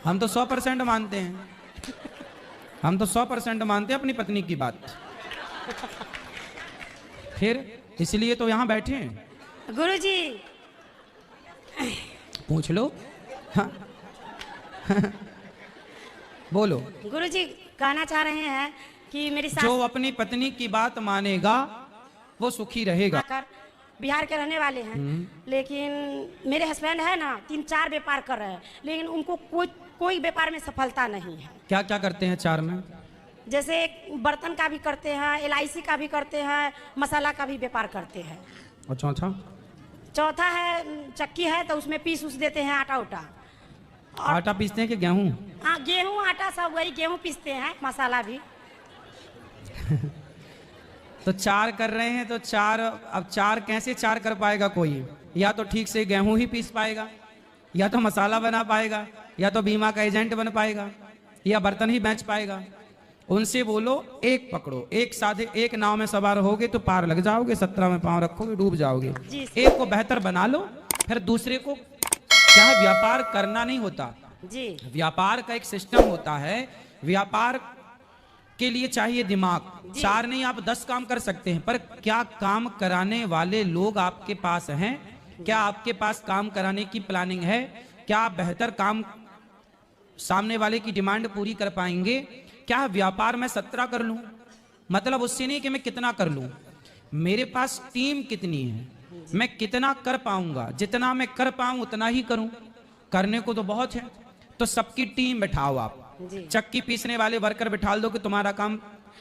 हम तो 100% मानते हैं, हम तो 100% मानते हैं अपनी पत्नी की बात। फिर इसलिए तो यहाँ बैठे हैं। गुरुजी पूछ लो। हाँ। बोलो। गुरुजी कहना चाह रहे हैं कि मेरी सास जो अपनी पत्नी की बात मानेगा वो सुखी रहेगा। बिहार के रहने वाले हैं, लेकिन मेरे हस्बैंड है ना 3-4 व्यापार कर रहे हैं, लेकिन उनको कोई व्यापार में सफलता नहीं है। क्या क्या करते हैं 4 में? जैसे बर्तन का भी करते हैं, LIC का भी करते हैं, मसाला का भी व्यापार करते हैं। और चौथा? चौथा है चक्की है तो उसमें पीस उस देते हैं आटा उटा। आटा पीसते हैं कि गेहूं? हाँ गेहूं आटा सब वही, गेहूं पीसते हैं, मसाला भी। तो 4 कर रहे हैं तो 4, अब 4 कैसे 4 कर पाएगा कोई? या तो ठीक से गेहूं ही पीस पाएगा, या तो मसाला बना पाएगा, या तो बीमा का एजेंट बन पाएगा, या बर्तन ही बेच पाएगा। उनसे बोलो एक पकड़ो, एक साधे एक नाव में सवार होगे तो पार लग जाओगे, 17 में पांव रखोगे डूब जाओगे। एक को बेहतर बना लो, फिर दूसरे को। क्या है, व्यापार करना नहीं होता जी, व्यापार का एक सिस्टम होता है। व्यापार के लिए चाहिए दिमाग। 4 नहीं आप 10 काम कर सकते हैं, पर क्या काम कराने वाले लोग आपके पास हैं? क्या आपके पास काम कराने की प्लानिंग है? क्या आप बेहतर काम सामने वाले की डिमांड पूरी कर पाएंगे? क्या व्यापार में 17 कर लूं, मतलब उससे नहीं कि मैं कितना कर लूं, मेरे पास टीम कितनी है, मैं कितना कर पाऊंगा, जितना मैं कर पाऊं उतना ही करूं। करने को तो बहुत है, तो सबकी टीम बैठाओ आप। चक्की पीसने वाले वर्कर बैठा दो कि तुम्हारा काम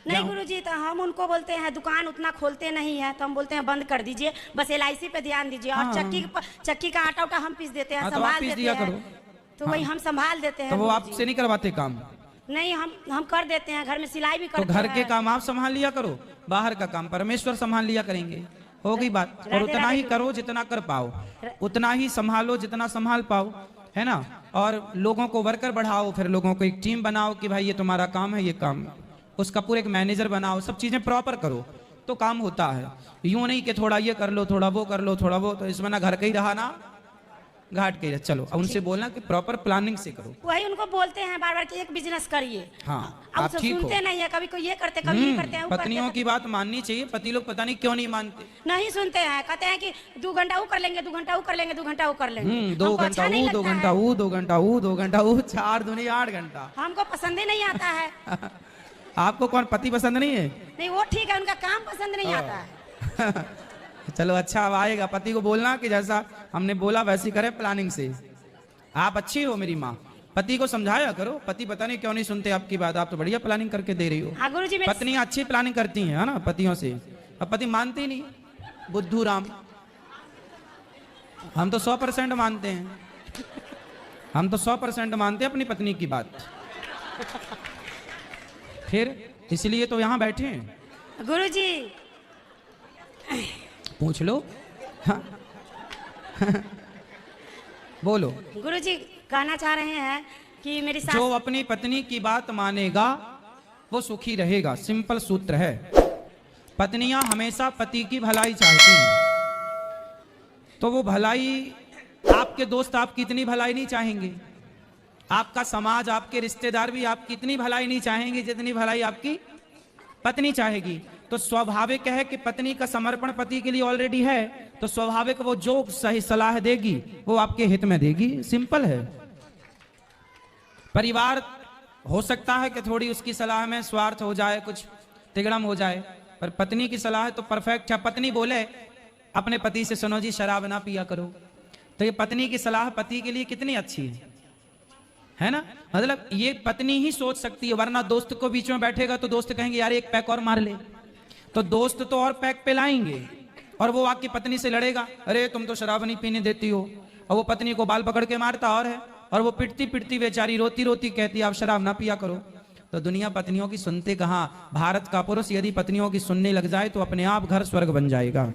नहीं गुरुजी। तो हम उनको बोलते हैं दुकान उतना खोलते नहीं है, तो हम बोलते हैं बंद कर दीजिए, बस LIC पे ध्यान दीजिए। और चक्की का आटा उटा हम पीस देते हैं, संभाल देते हैं। तो वही हम संभाल देते हैं। तो वो आपसे नहीं करवाते काम? नहीं, हम कर देते हैं, घर में सिलाई भी करते हैं। तो घर के काम आप संभाल लिया करो, बाहर का काम परमेश्वर संभाल लिया करेंगे। हो गई बात। और उतना ही करो जितना कर पाओ, उतना ही संभालो जितना संभाल पाओ, है ना। और लोगों को वर्कर बढ़ाओ, फिर लोगों को एक टीम बनाओ कि भाई ये तुम्हारा काम है, ये काम, उसका पूरा एक मैनेजर बनाओ, सब चीजें प्रॉपर करो तो काम होता है। यूं नहीं कि थोड़ा ये कर लो, थोड़ा वो कर लो, थोड़ा वो, तो इसमें ना घर का ही रहा ना घाट के। चलो उनसे बोलना कि प्रॉपर प्लानिंग से करो। वही उनको बोलते हैं बार बार कि एक बिजनेस करिए। हाँ, आप सुनते नहीं है, कभी कोई ये करते कभी ये करते हैं। पत्नियों की बात माननी चाहिए, पति लोग पता नहीं क्यों नहीं मानते, नहीं सुनते हैं। कहते हैं कि 2 घंटा वो कर लेंगे, 2 घंटा वो कर लेंगे, 2 घंटा वो कर लेंगे। 2 घंटा वो, 2 घंटा वो, 2 घंटा वो, 2 घंटा वो, 4 दूनी 8 घंटा। हमको पसंद ही नहीं आता है। आपको कौन पति पसंद नहीं है? नहीं वो ठीक है, उनका काम पसंद नहीं आता है। चलो अच्छा, अब आएगा। पति को बोलना कि जैसा हमने बोला वैसी करे प्लानिंग से। आप अच्छी हो मेरी माँ, पति को समझाया करो। पति पता नहीं क्यों नहीं सुनते आपकी बात, आप तो बढ़िया प्लानिंग करके दे रही हो। हाँ गुरुजी, पत्नियां अच्छी प्लानिंग करती हैं, है ना, पतियों से। अब पति मानते ही नहीं, बुद्धू राम। हम तो 100% मानते हैं, हम तो 100% मानते हैं अपनी पत्नी की बात। फिर इसलिए तो यहाँ बैठे हैं। गुरुजी पूछ लो। हाँ। बोलो। गुरुजी कहना चाह रहे हैं कि मेरी सास जो अपनी पत्नी की बात मानेगा वो सुखी रहेगा। सिंपल सूत्र है। पत्नियां हमेशा पति की भलाई चाहती हैं, तो वो भलाई, आपके दोस्त आपकी इतनी भलाई नहीं चाहेंगे, आपका समाज, आपके रिश्तेदार भी आपकी इतनी भलाई नहीं चाहेंगे जितनी भलाई आपकी पत्नी चाहेगी। तो स्वाभाविक है कि पत्नी का समर्पण पति के लिए ऑलरेडी है, तो स्वाभाविक वो जो सही सलाह देगी वो आपके हित में देगी। सिंपल है। परिवार हो सकता है कि थोड़ी उसकी सलाह में स्वार्थ हो जाए, कुछ तिगड़म हो जाए, पर पत्नी की सलाह तो परफेक्ट है। पत्नी बोले अपने पति से, सुनो जी शराब ना पिया करो, तो ये पत्नी की सलाह पति के लिए कितनी अच्छी है ना। मतलब ये पत्नी ही सोच सकती है, वरना दोस्त को बीच में बैठेगा तो दोस्त कहेंगे यार एक पैक और मार ले, तो दोस्त तो और पैक पिलाएंगे, और वो आपकी पत्नी से लड़ेगा, अरे तुम तो शराब नहीं पीने देती हो, और वो पत्नी को बाल पकड़ के मारता और है, और वो पिटती पिटती बेचारी रोती रोती कहती है आप शराब ना पिया करो। तो दुनिया पत्नियों की सुनते कहाँ। भारत का पुरुष यदि पत्नियों की सुनने लग जाए तो अपने आप घर स्वर्ग बन जाएगा।